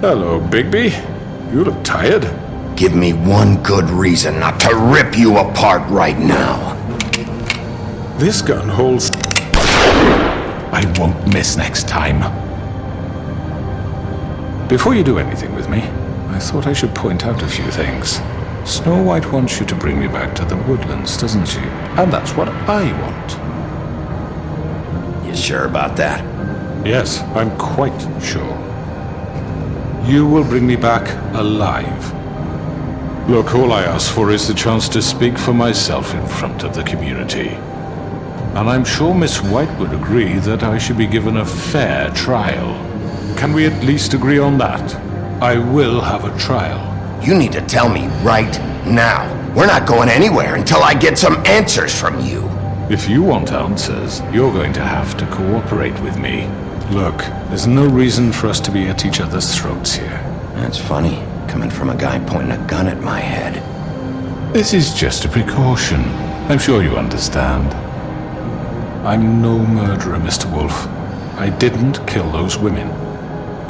Hello, Bigby. You look tired. Give me one good reason not to rip you apart right now. This gun holds... I won't miss next time. Before you do anything with me, I thought I should point out a few things. Snow White wants you to bring me back to the woodlands, doesn't she? And that's what I want. You sure about that? Yes, I'm quite sure. You will bring me back alive. Look, all I ask for is the chance to speak for myself in front of the community. And I'm sure Miss White would agree that I should be given a fair trial. Can we at least agree on that? I will have a trial. You need to tell me right now. We're not going anywhere until I get some answers from you. If you want answers, you're going to have to cooperate with me. Look, there's no reason for us to be at each other's throats here. That's funny, coming from a guy pointing a gun at my head. This is just a precaution. I'm sure you understand. I'm no murderer, Mr. Wolf. I didn't kill those women.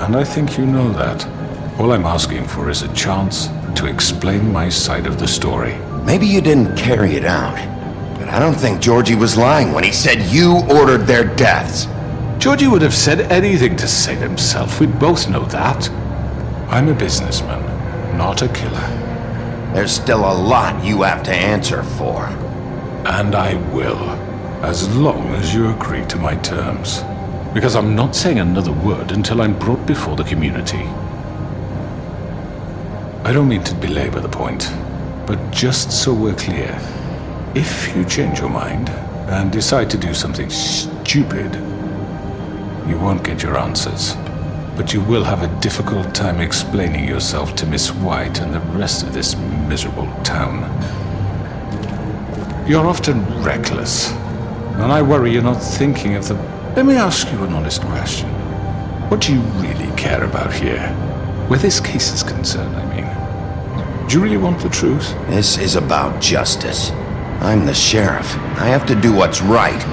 And I think you know that. All I'm asking for is a chance to explain my side of the story. Maybe you didn't carry it out, but I don't think Georgie was lying when he said you ordered their deaths. Georgie would have said anything to save himself. We both know that. I'm a businessman, not a killer. There's still a lot you have to answer for. And I will, as long as you agree to my terms. Because I'm not saying another word until I'm brought before the community. I don't mean to belabor the point, but just so we're clear, if you change your mind and decide to do something stupid, you won't get your answers, but you will have a difficult time explaining yourself to Miss White and the rest of this miserable town. You're often reckless, and I worry you're not thinking of the... Let me ask you an honest question. What do you really care about here? Where this case is concerned, I mean. Do you really want the truth? This is about justice. I'm the sheriff. I have to do what's right.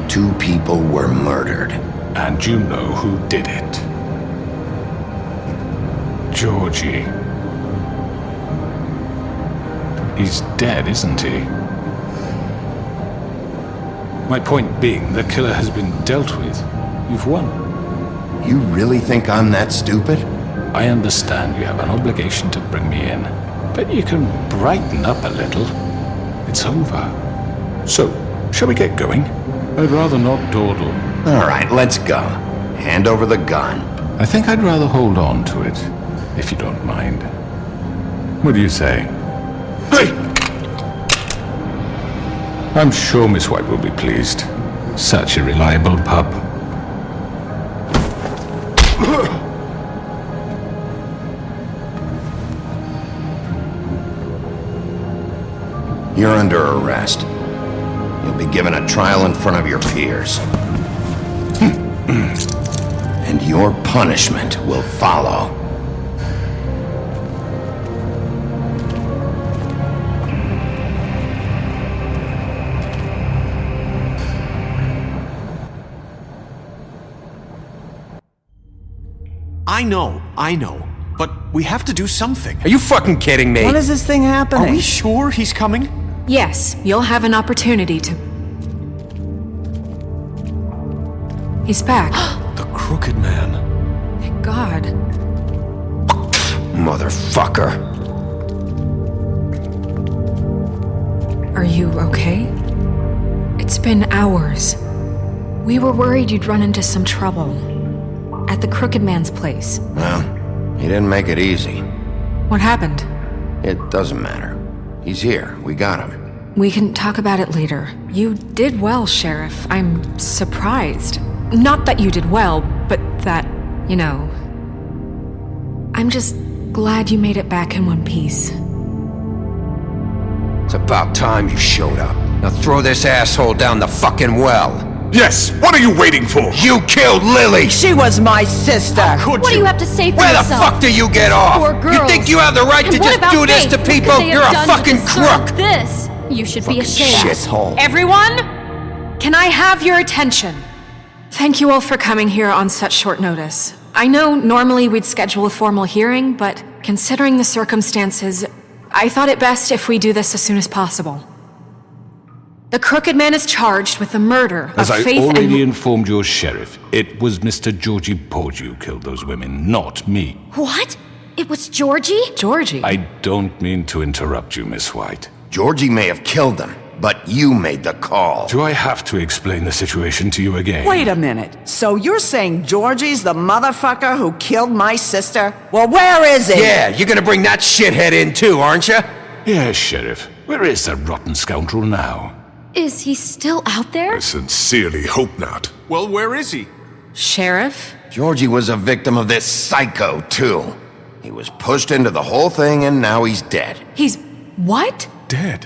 2 people were murdered. And you know who did it. Georgie. He's dead, isn't he? My point being, the killer has been dealt with. You've won. You really think I'm that stupid? I understand you have an obligation to bring me in, but you can brighten up a little. It's over. So, shall we get going? I'd rather not dawdle. All right, let's go. Hand over the gun. I think I'd rather hold on to it, if you don't mind. What do you say? Hey! I'm sure Miss White will be pleased. Such a reliable pup. You're under arrest. You'll be given a trial in front of your peers. And your punishment will follow. I know, but we have to do something. Are you fucking kidding me? When is this thing happening? Are we sure he's coming? Yes, you'll have an opportunity to... He's back. The Crooked Man. Thank God. Motherfucker. Are you okay? It's been hours. We were worried you'd run into some trouble. At the Crooked Man's place. Well, he didn't make it easy. What happened? It doesn't matter. He's here. We got him. We can talk about it later. You did well, Sheriff. I'm surprised. Not that you did well, but that, you know... I'm just glad you made it back in one piece. It's about time you showed up. Now throw this asshole down the fucking well. Yes, what are you waiting for? You killed Lily! She was my sister. Could What do you? you have to say for Where the yourself? fuck do you get off? Poor girls. You think you have the right And to what just about do this to Faith? What people? could they You're have a done to fucking deserve crook! This. You should be ashamed. Shithole. Everyone, can I have your attention? Thank you all for coming here on such short notice. I know normally we'd schedule a formal hearing, but considering the circumstances, I thought it best if we do this as soon as possible. The Crooked Man is charged with the murder As of I Faith already and... informed your sheriff, it was Mr. Georgie Porgy who killed those women, not me. What? It was Georgie? Georgie? I don't mean to interrupt you, Miss White. Georgie may have killed them, but you made the call. Do I have to explain the situation to you again? Wait a minute. So you're saying Georgie's the motherfucker who killed my sister? Well, where is he? Yeah, you're gonna bring that shithead in too, aren't you? Yes, Sheriff. Where is that rotten scoundrel now? Is he still out there? I sincerely hope not. Well, where is he? Sheriff? Georgie was a victim of this psycho, too. He was pushed into the whole thing and now he's dead. He's... what? Dead.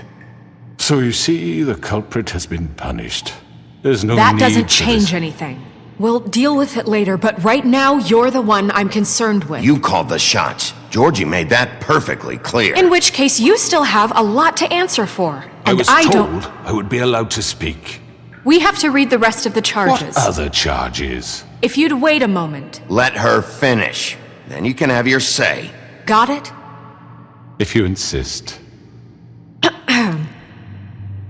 So you see, the culprit has been punished. There's no That need doesn't for change this. anything. We'll deal with it later, but right now, you're the one I'm concerned with. You called the shots. Georgie made that perfectly clear. In which case, you still have a lot to answer for. I And was I told don't... I would be allowed to speak. We have to read the rest of the charges. What other charges? If you'd wait a moment. Let her finish. Then you can have your say. Got it? If you insist.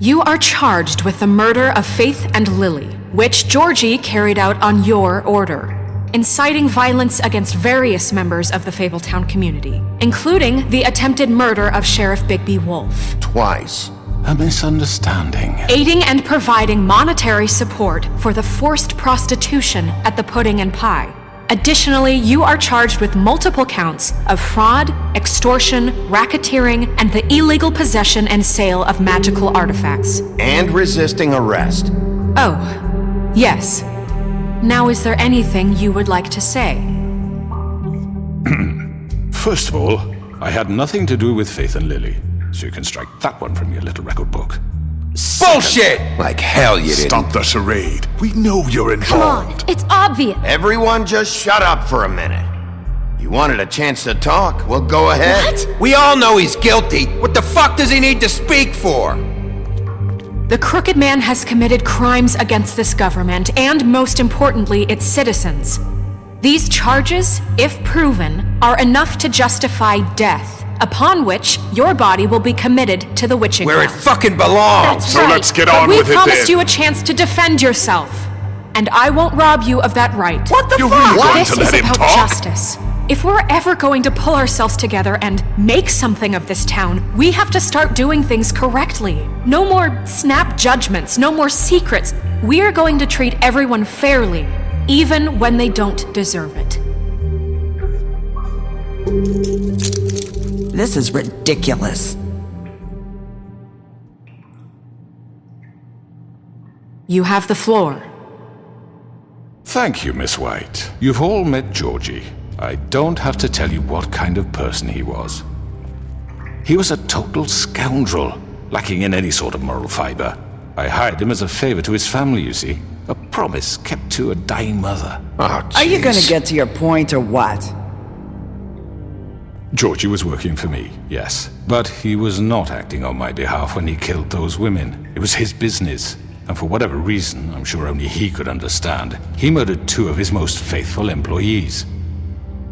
You are charged with the murder of Faith and Lily, which Georgie carried out on your order, inciting violence against various members of the Fabletown community, including the attempted murder of Sheriff Bigby Wolf, Twice. A misunderstanding. aiding and providing monetary support for the forced prostitution at the Pudding and Pie. Additionally, you are charged with multiple counts of fraud, extortion, racketeering, and the illegal possession and sale of magical artifacts. And resisting arrest. Oh, yes. Now, is there anything you would like to say? First of all, I had nothing to do with Faith and Lily, so you can strike that one from your little record book. Bullshit! Like hell you didn't. Stop the charade. We know you're Come involved. on, it's obvious. Everyone just shut up for a minute. You wanted a chance to talk? Well, go ahead. What? We all know he's guilty. What the fuck does he need to speak for? The Crooked Man has committed crimes against this government and, most importantly, its citizens. These charges, if proven, are enough to justify death, upon which your body will be committed to the witching Where it ground. fucking belongs. That's So right. let's get But on we with it promised then. you a chance to defend yourself, and I won't rob you of that right. What the You fuck? really want This to is let him about talk? justice. If we're ever going to pull ourselves together and make something of this town, we have to start doing things correctly. No more snap judgments, no more secrets. We are going to treat everyone fairly, even when they don't deserve it. This is ridiculous. You have the floor. Thank you, Miss White. You've all met Georgie. I don't have to tell you what kind of person he was. He was a total scoundrel, lacking in any sort of moral fiber. I hired him as a favor to his family, you see. A promise kept to a dying mother. Oh, Are you gonna jeez. get to your point or what? Georgie was working for me, yes. But he was not acting on my behalf when he killed those women. It was his business. And for whatever reason, I'm sure only he could understand, he murdered 2 of his most faithful employees.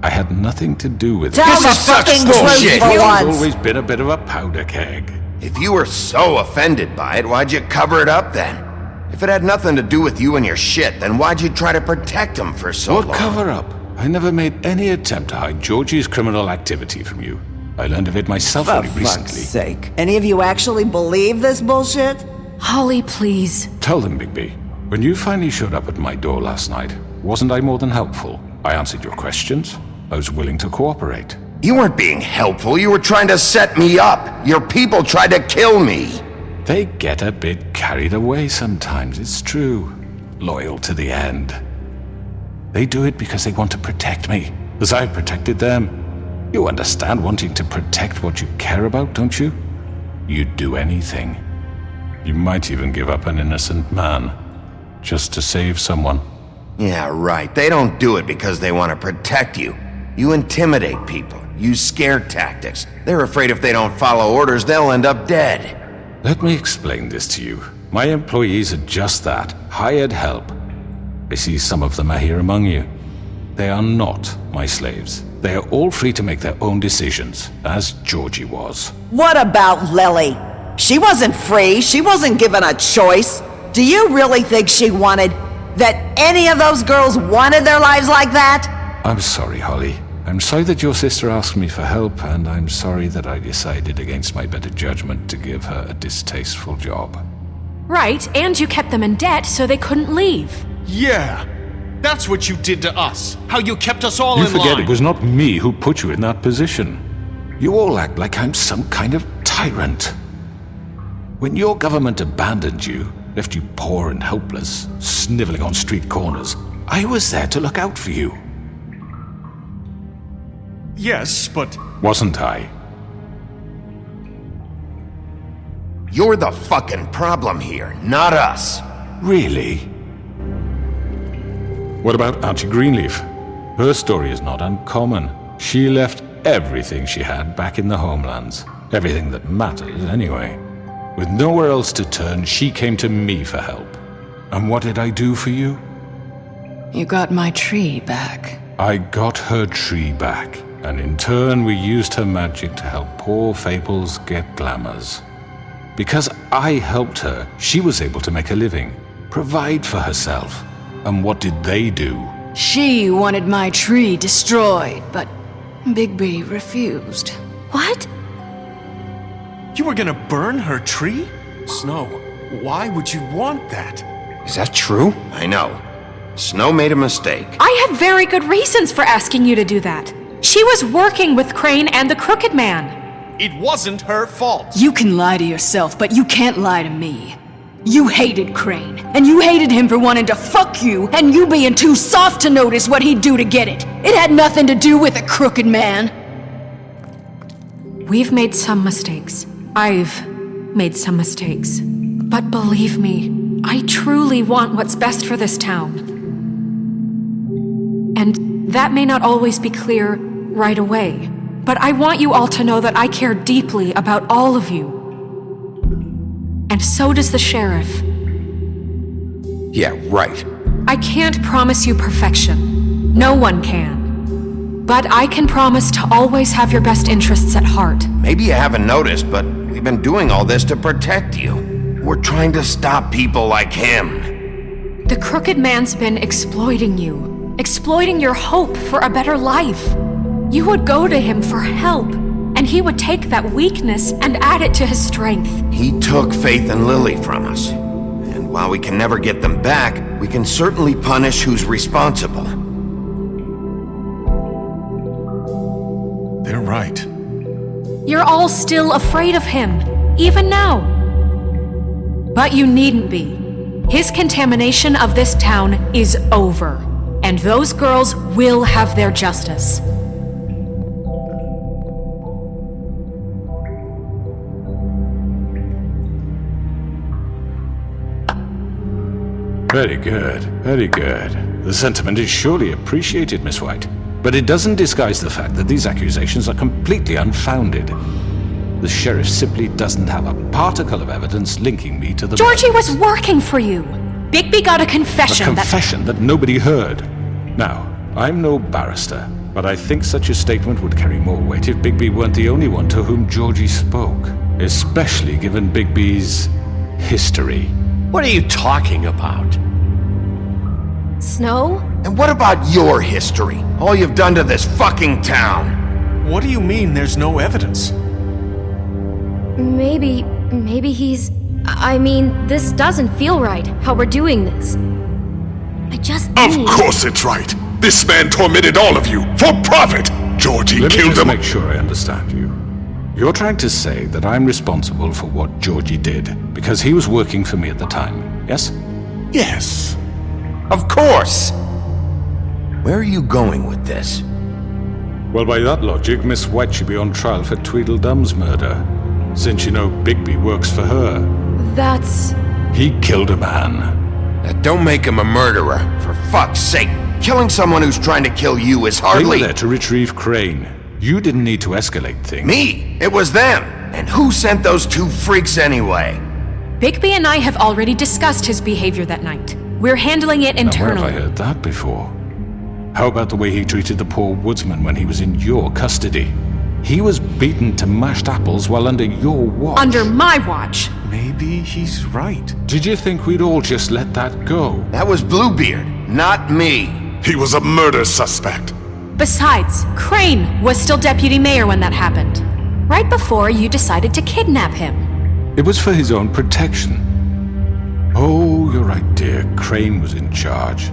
I had nothing to do with it. Tell This the is such fucking bullshit. truth for He's once. always been a bit of a powder keg. If you were so offended by it, why'd you cover it up then? If it had nothing to do with you and your shit, then why'd you try to protect him for so What long? cover up? I never made any attempt to hide Georgie's criminal activity from you. I learned of it myself For only fuck's recently. sake. Any of you actually believe this bullshit? Holly, please. Tell them, Bigby. When you finally showed up at my door last night, wasn't I more than helpful? I answered your questions. I was willing to cooperate. You weren't being helpful. You were trying to set me up. Your people tried to kill me. They get a bit carried away sometimes, it's true. Loyal to the end. They do it because they want to protect me, as I protected them. You understand wanting to protect what you care about, don't you? You'd do anything. You might even give up an innocent man, just to save someone. Yeah, right. They don't do it because they want to protect you. You intimidate people, use scare tactics. They're afraid if they don't follow orders, they'll end up dead. Let me explain this to you. My employees are just that, hired help. I see some of them are here among you. They are not my slaves. They are all free to make their own decisions, as Georgie was. What about Lily? She wasn't free. She wasn't given a choice. Do you really think she wanted... that any of those girls wanted their lives like that? I'm sorry, Holly. I'm sorry that your sister asked me for help, and I'm sorry that I decided against my better judgment to give her a distasteful job. Right, and you kept them in debt so they couldn't leave. Yeah, that's what you did to us. How you kept us all You in line. forget it was not me who put you in that position. You all act like I'm some kind of tyrant. When your government abandoned you, left you poor and helpless, sniveling on street corners, I was there to look out for you. Yes, but... Wasn't I? You're the fucking problem here, not us. Really? What about Auntie Greenleaf? Her story is not uncommon. She left everything she had back in the homelands. Everything that mattered, anyway. With nowhere else to turn, she came to me for help. And what did I do for you? You got my tree back. I got her tree back, and in turn we used her magic to help poor Fables get glamours. Because I helped her, she was able to make a living, provide for herself. And what did they do? She wanted my tree destroyed, but Bigby refused. What? You were gonna burn her tree? Snow, why would you want that? Is that true? I know. Snow made a mistake. I had very good reasons for asking you to do that. She was working with Crane and the Crooked Man. It wasn't her fault. You can lie to yourself, but you can't lie to me. You hated Crane, and you hated him for wanting to fuck you, and you being too soft to notice what he'd do to get it. It had nothing to do with the Crooked Man. We've made some mistakes. I've made some mistakes. But believe me, I truly want what's best for this town. And that may not always be clear right away, but I want you all to know that I care deeply about all of you. And so does the sheriff. Yeah, right. I can't promise you perfection. No one can. But I can promise to always have your best interests at heart. Maybe you haven't noticed, but we've been doing all this to protect you. We're trying to stop people like him. The Crooked Man's been exploiting you. Exploiting your hope for a better life. You would go to him for help, and he would take that weakness and add it to his strength. He took Faith and Lily from us. And while we can never get them back, we can certainly punish who's responsible. They're right. You're all still afraid of him, even now. But you needn't be. His contamination of this town is over, and those girls will have their justice. Very good, very good. The sentiment is surely appreciated, Miss White. But it doesn't disguise the fact that these accusations are completely unfounded. The sheriff simply doesn't have a particle of evidence linking me to the... Georgie was working for you. Bigby got a confession A confession that nobody heard. Now, I'm no barrister, but I think such a statement would carry more weight if Bigby weren't the only one to whom Georgie spoke. Especially given Bigby's history. What are you talking about? Snow? And what about your history? All you've done to this fucking town? What do you mean there's no evidence? Maybe he's... I mean, this doesn't feel right, how we're doing this. I just Of course it's right. This man tormented all of you, for profit! Georgie Let me killed just them. make sure I understand you. You're trying to say that I'm responsible for what Georgie did because he was working for me at the time, yes? Yes. Of course! Where are you going with this? Well, by that logic, Miss White should be on trial for Tweedledum's murder, since you know Bigby works for her. That's... He killed a man. Now, don't make him a murderer, for fuck's sake. Killing someone who's trying to kill you is They were hardly... there to retrieve Crane. You didn't need to escalate things. Me! It was them! And who sent those two freaks anyway? Bigby and I have already discussed his behavior that night. We're handling it Now, where have I internally. heard that before? How about the way he treated the poor woodsman when he was in your custody? He was beaten to mashed apples while under your watch. Under my watch. Maybe he's right. Did you think we'd all just let that go? That was Bluebeard, not me. He was a murder suspect. Besides, Crane was still deputy mayor when that happened. Right before you decided to kidnap him. It was for his own protection. Oh, you're right, dear. Crane was in charge.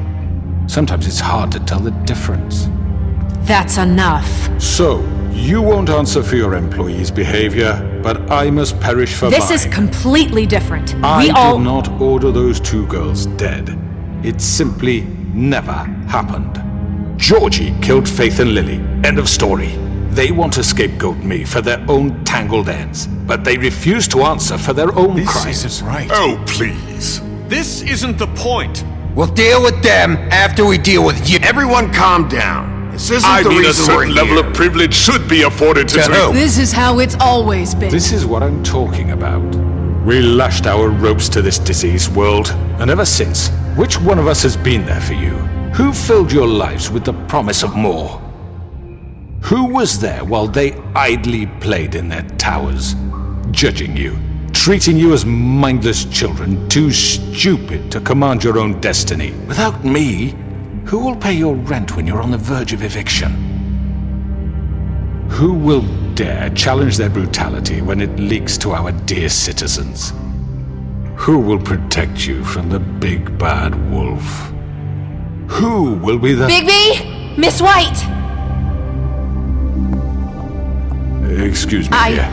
Sometimes it's hard to tell the difference. That's enough. So, you won't answer for your employees' behavior, but I must perish for This mine. is completely different. I We all... did not order those two girls dead. It simply never happened. Georgie killed Faith and Lily. End of story. They want to scapegoat me for their own tangled ends, but they refuse to answer for their own This crimes. isn't right. Oh, please. This isn't the point. We'll deal with them after we deal with you. Everyone calm down. This isn't I the mean, a reason we're certain level here. of privilege should be afforded to... To who? This is how it's always been. This is what I'm talking about. We lashed our ropes to this diseased world, and ever since, which one of us has been there for you? Who filled your lives with the promise of more? Who was there while they idly played in their towers, judging you, treating you as mindless children, too stupid to command your own destiny? Without me, who will pay your rent when you're on the verge of eviction? Who will dare challenge their brutality when it leaks to our dear citizens? Who will protect you from the big bad wolf? Who will be the... Bigby! Miss White! Excuse me, dear.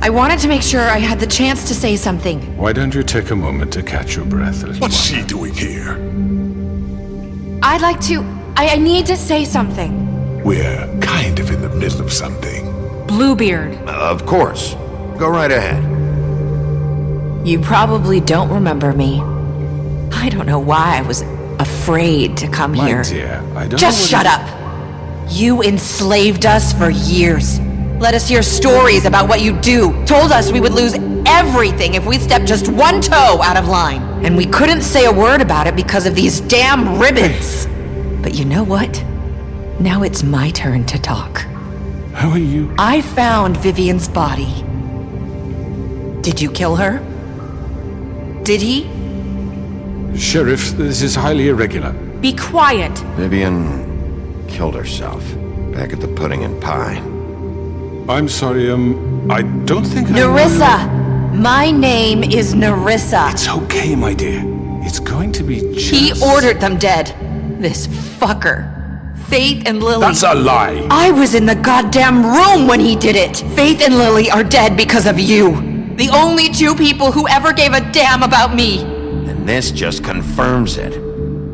I wanted to make sure I had the chance to say something. Why don't you take a moment to catch your breath, little What's one? she doing here? I'd like to... I need to say something. We're kind of in the middle of something. Bluebeard. Of course. Go right ahead. You probably don't remember me. I don't know why I was afraid to come My here. dear, I don't Just know what shut up! You enslaved us for years. Let us hear stories about what you do. Told us we would lose everything if we stepped just one toe out of line. And we couldn't say a word about it because of these damn ribbons. But you know what? Now it's my turn to talk. How are you? I found Vivian's body. Did you kill her? Did he? Sheriff, this is highly irregular. Be quiet. Vivian killed herself back at the Pudding and Pie. I'm sorry, I don't think Nerissa! My name is Nerissa. It's okay, my dear. It's going to be just... He ordered them dead. This fucker. Faith and Lily. That's a lie! I was in the goddamn room when he did it. Faith and Lily are dead because of you. The only two people who ever gave a damn about me. And this just confirms it.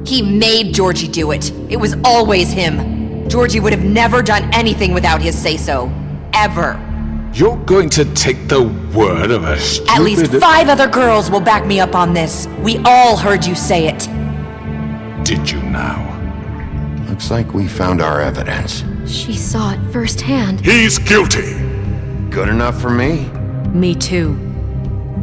He made Georgie do it. It was always him. Georgie would have never done anything without his say-so. Ever. You're going to take the word of a stupid... At least 5 other girls will back me up on this. We all heard you say it. Did you now? Looks like we found our evidence. She saw it firsthand. He's guilty. Good enough for me? Me too.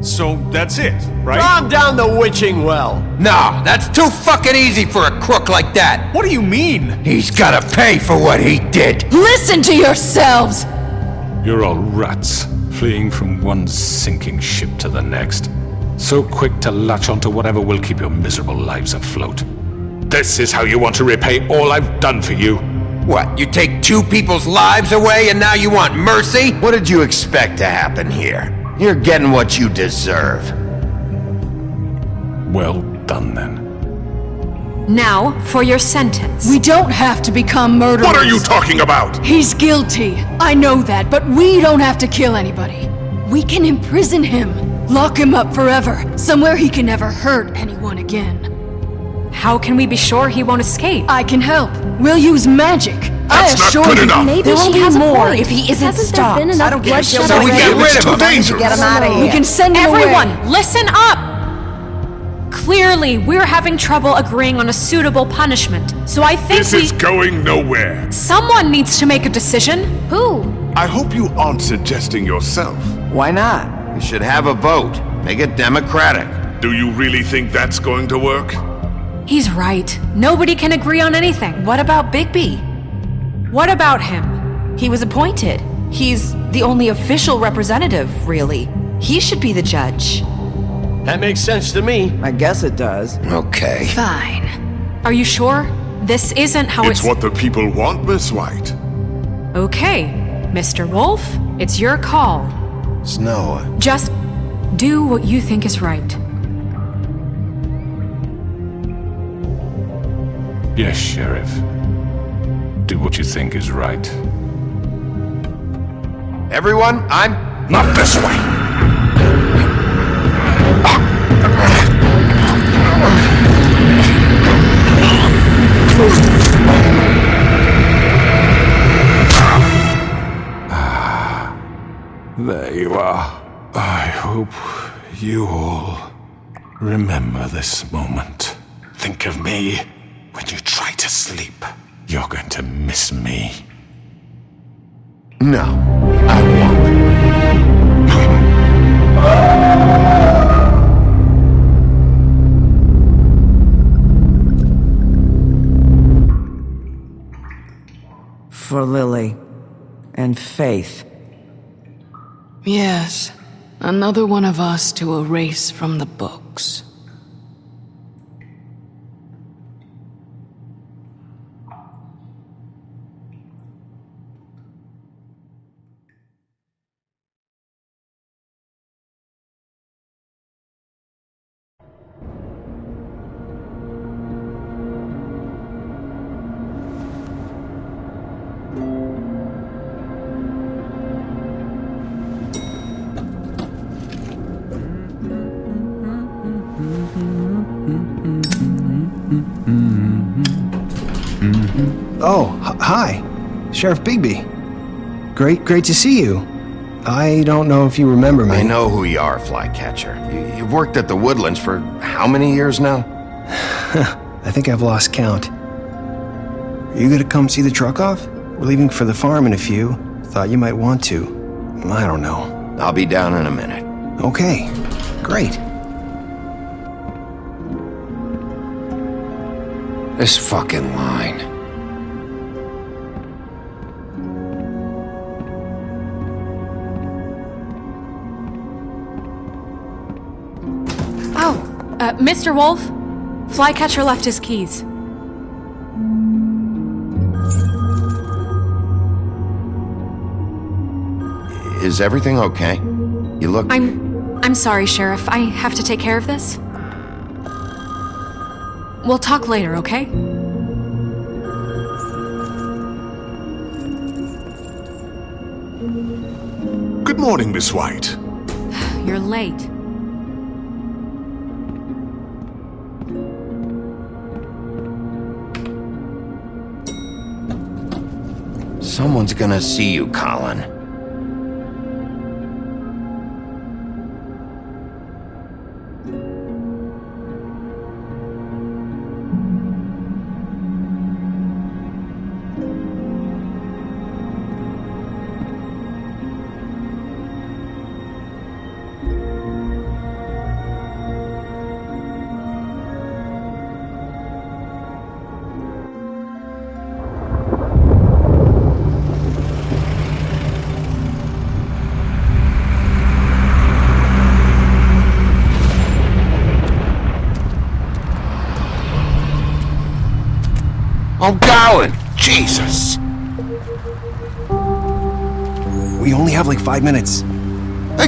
So that's it, right? Calm down the witching well. No, that's too fucking easy for a crook like that. What do you mean? He's gotta pay for what he did. Listen to yourselves! You're all rats, fleeing from one sinking ship to the next. So quick to latch onto whatever will keep your miserable lives afloat. This is how you want to repay all I've done for you? What, you take 2 people's lives away and now you want mercy? What did you expect to happen here? You're getting what you deserve. Well done, then. Now, for your sentence. We don't have to become murderers. What are you talking about? He's guilty. I know that, but we don't have to kill anybody. We can imprison him. Lock him up forever, somewhere he can never hurt anyone again. How can we be sure he won't escape? I can help. We'll use magic. That's not assure good you, enough. Maybe There will she be has a more point. if he isn't Hasn't stopped. there been enough I don't get bloodshed it. So we already? get rid It's of too him. dangerous. Get him out of here. We can send him Everyone, away. listen up! Clearly, we're having trouble agreeing on a suitable punishment, so I think This is going nowhere. someone needs to make a decision. Who? I hope you aren't suggesting yourself. Why not? We should have a vote. Make it democratic. Do you really think that's going to work? He's right. Nobody can agree on anything. What about Bigby? What about him? He was appointed. He's the only official representative, really. He should be the judge. That makes sense to me. I guess it does. Okay. Fine. Are you sure? This isn't how It's what the people want, Miss White. Okay, Mr. Wolf, it's your call. Snow. Just do what you think is right. Yes, Sheriff. Do what you think is right. Everyone, I'm... Not this way. There you are. I hope you all remember this moment. Think of me when you try to sleep. You're going to miss me. No, I won't. For Lily and Faith. Yes, another one of us to erase from the books. Oh, hi. Sheriff Bigby. Great to see you. I don't know if you remember me. I know who you are, Flycatcher. You've worked at the Woodlands for how many years now? I think I've lost count. Are you gonna come see the truck off? We're leaving for the farm in a few. Thought you might want to. I don't know. I'll be down in a minute. Okay, great. This fucking line. Mr. Wolf, Flycatcher left his keys. Is everything okay? You look... I'm sorry, Sheriff. I have to take care of this. We'll talk later, okay? Good morning, Miss White. You're late. Someone's gonna see you, Colin. I'm going! Jesus! We only have like 5 minutes.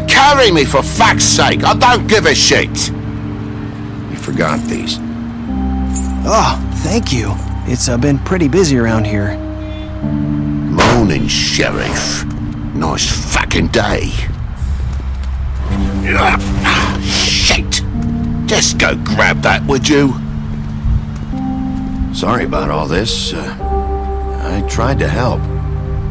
Carry me, for fuck's sake! I don't give a shit! You forgot these. Oh, thank you. It's been pretty busy around here. Morning, Sheriff. Nice fucking day. Shit! Just go grab that, would you? Sorry about all this. I I tried to help.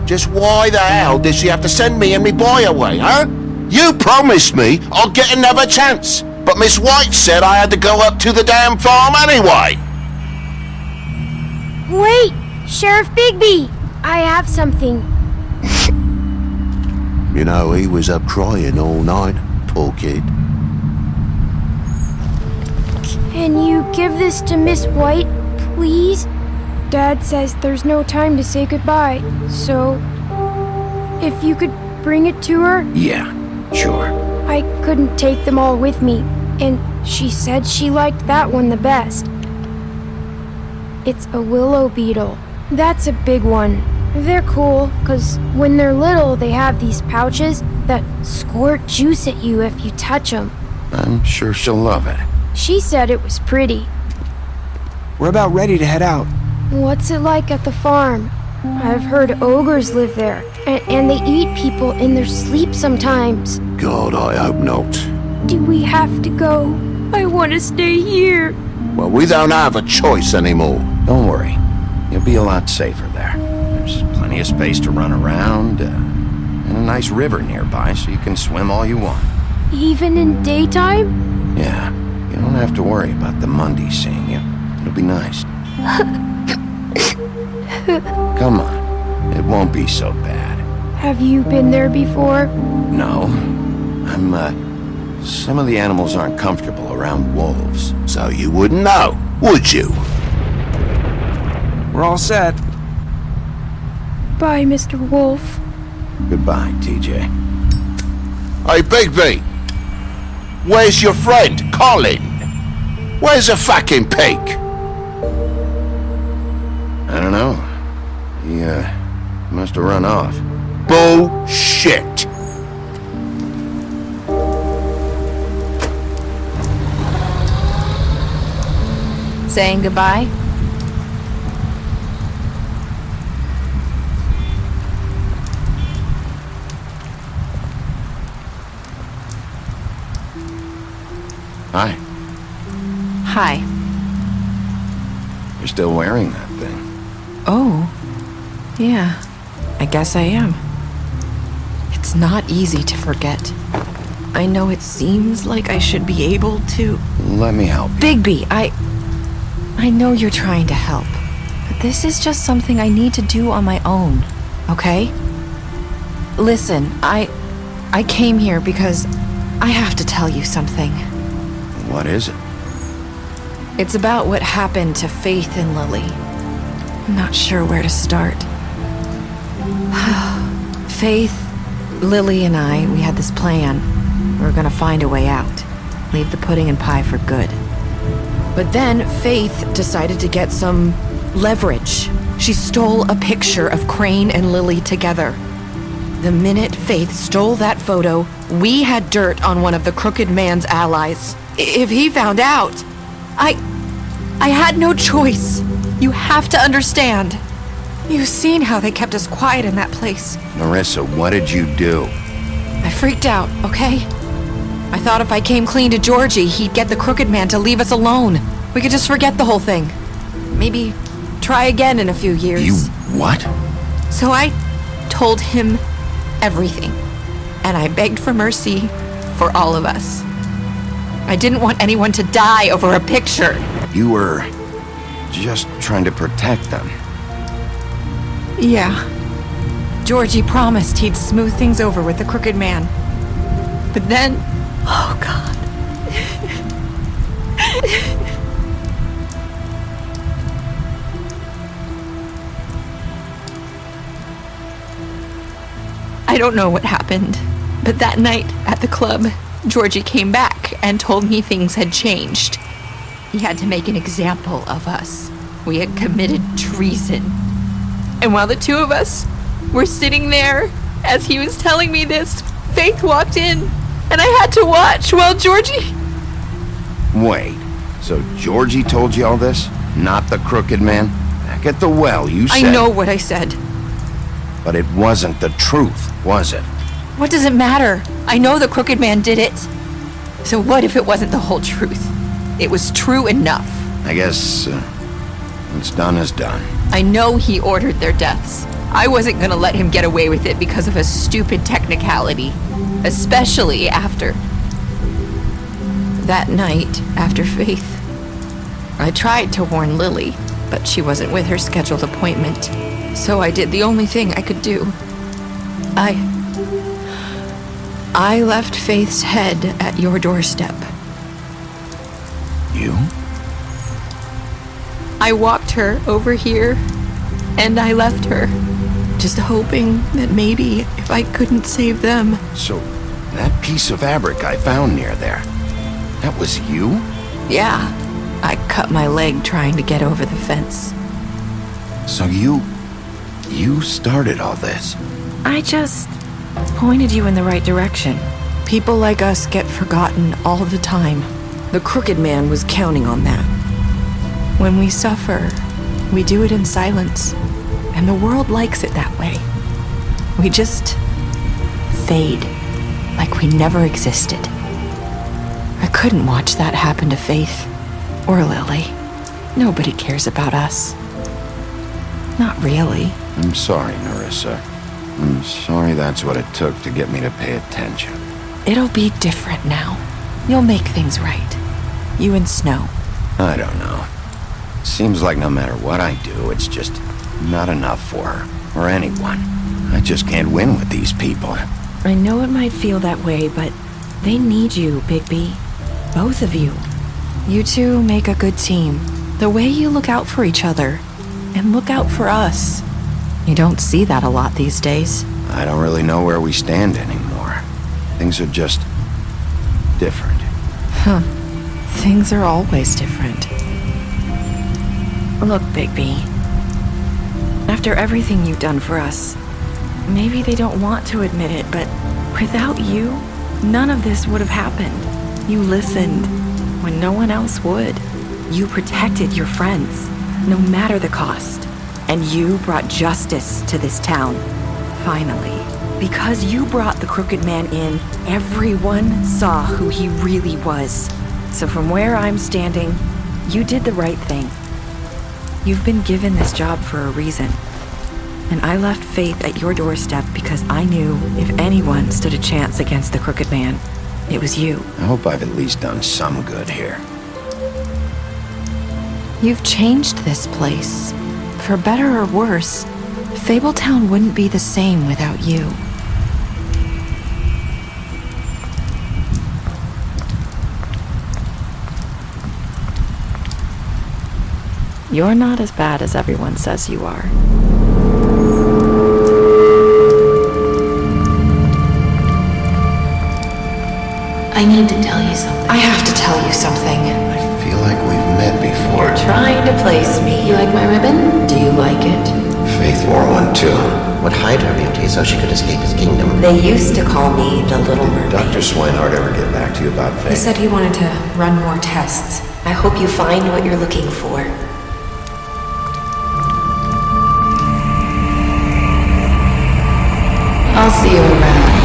Just why the hell did she have to send me and me boy away, huh? You promised me I'll get another chance, but Miss White said I had to go up to the damn farm anyway. Wait, Sheriff Bigby, I have something. You know, he was up crying all night, poor kid. Can you give this to Miss White, please? Dad says there's no time to say goodbye, so if you could bring it to her? Yeah, sure. I couldn't take them all with me, and she said she liked that one the best. It's a willow beetle. That's a big one. They're cool, 'cause when they're little, they have these pouches that squirt juice at you if you touch them. I'm sure she'll love it. She said it was pretty. We're about ready to head out. What's it like at the farm? I've heard ogres live there, and they eat people in their sleep sometimes. God, I hope not. Do we have to go? I want to stay here. Well, we don't have a choice anymore. Don't worry. You'll be a lot safer there. There's plenty of space to run around, and a nice river nearby so you can swim all you want. Even in daytime? Yeah, you don't have to worry about the Mundies seeing you. It'll be nice. Come on, it won't be so bad. Have you been there before? No, some of the animals aren't comfortable around wolves. So you wouldn't know, would you? We're all set. Bye, Mr. Wolf. Goodbye, TJ. Hey, Bigby! Where's your friend, Colin? Where's the fucking pig? I don't know. He, must have run off. Bullshit! Saying goodbye? Hi. Hi. You're still wearing that thing. Oh, yeah, I guess I am. It's not easy to forget. I know it seems like I should be able to... Let me help you. Bigby, I know you're trying to help, but this is just something I need to do on my own, okay? Listen, I came here because I have to tell you something. What is it? It's about what happened to Faith and Lily. I'm not sure where to start. Faith, Lily, and I, we had this plan. We were gonna find a way out. Leave the pudding and pie for good. But then Faith decided to get some leverage. She stole a picture of Crane and Lily together. The minute Faith stole that photo, we had dirt on one of the Crooked Man's allies. If he found out, I had no choice. You have to understand. You've seen how they kept us quiet in that place. Marissa, what did you do? I freaked out, okay? I thought if I came clean to Georgie, he'd get the Crooked Man to leave us alone. We could just forget the whole thing. Maybe try again in a few years. You what? So I told him everything. And I begged for mercy for all of us. I didn't want anyone to die over a picture. You were just trying to protect them. Yeah. Georgie promised he'd smooth things over with the Crooked Man. But then... Oh, God. I don't know what happened, but that night at the club, Georgie came back and told me things had changed. He had to make an example of us. We had committed treason. And while the two of us were sitting there, as he was telling me this, Faith walked in, and I had to watch while Georgie... Wait, so Georgie told you all this? Not the Crooked Man? Back at the well, you said... I know what I said. But it wasn't the truth, was it? What does it matter? I know the Crooked Man did it. So what if it wasn't the whole truth? It was true enough. I guess, What's done is done. I know he ordered their deaths. I wasn't gonna let him get away with it because of a stupid technicality. Especially after... that night, after Faith. I tried to warn Lily, but she wasn't with her scheduled appointment. So I did the only thing I could do. I left Faith's head at your doorstep. You? I walked her over here, and I left her, just hoping that maybe if I couldn't save them. So, that piece of fabric I found near there, that was you? Yeah, I cut my leg trying to get over the fence. So you started all this? I just pointed you in the right direction. People like us get forgotten all the time. The Crooked Man was counting on that. When we suffer, we do it in silence, and the world likes it that way. We just fade, like we never existed. I couldn't watch that happen to Faith, or Lily. Nobody cares about us. Not really. I'm sorry, Narissa. I'm sorry that's what it took to get me to pay attention. It'll be different now. You'll make things right. You and Snow. I don't know. Seems like no matter what I do, it's just not enough for her, or anyone. I just can't win with these people. I know it might feel that way, but they need you, Bigby. Both of you. You two make a good team. The way you look out for each other, and look out for us. You don't see that a lot these days. I don't really know where we stand anymore. Things are just different. Huh. Things are always different. Look, Bigby. After everything you've done for us, maybe they don't want to admit it, but without you, none of this would have happened. You listened when no one else would. You protected your friends, no matter the cost. And you brought justice to this town. Finally. Because you brought the Crooked Man in, everyone saw who he really was. So from where I'm standing, you did the right thing. You've been given this job for a reason. And I left Faith at your doorstep because I knew if anyone stood a chance against the Crooked Man, it was you. I hope I've at least done some good here. You've changed this place. For better or worse, Fabletown wouldn't be the same without you. You're not as bad as everyone says you are. I need to tell you something. I have to tell you something. I feel like we've met before. You're trying to place me. You like my ribbon? Do you like it? Faith wore one too. Would hide her beauty so she could escape his kingdom. They used to call me the Little Mermaid. Did Dr. Swinehart ever get back to you about Faith? He said he wanted to run more tests. I hope you find what you're looking for. I'll see you around.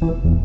you.